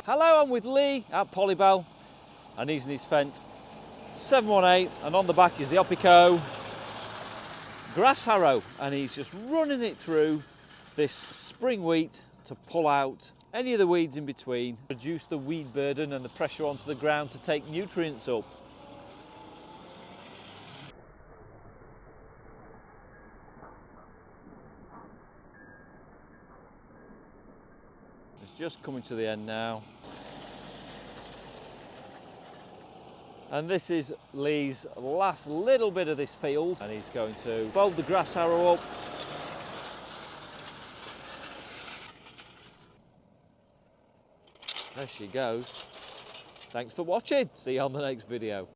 Hello, I'm with Lee at Polybell and he's in his FENDT 718 and on the back is the opico grass harrow and he's just running it through this spring wheat to pull out any of the weeds in between, reduce the weed burden and the pressure onto the ground to take nutrients up. It's just coming to the end now. And this is Lee's last little bit of this field and he's going to fold the grass harrow up. There she goes. Thanks for watching. See you on the next video.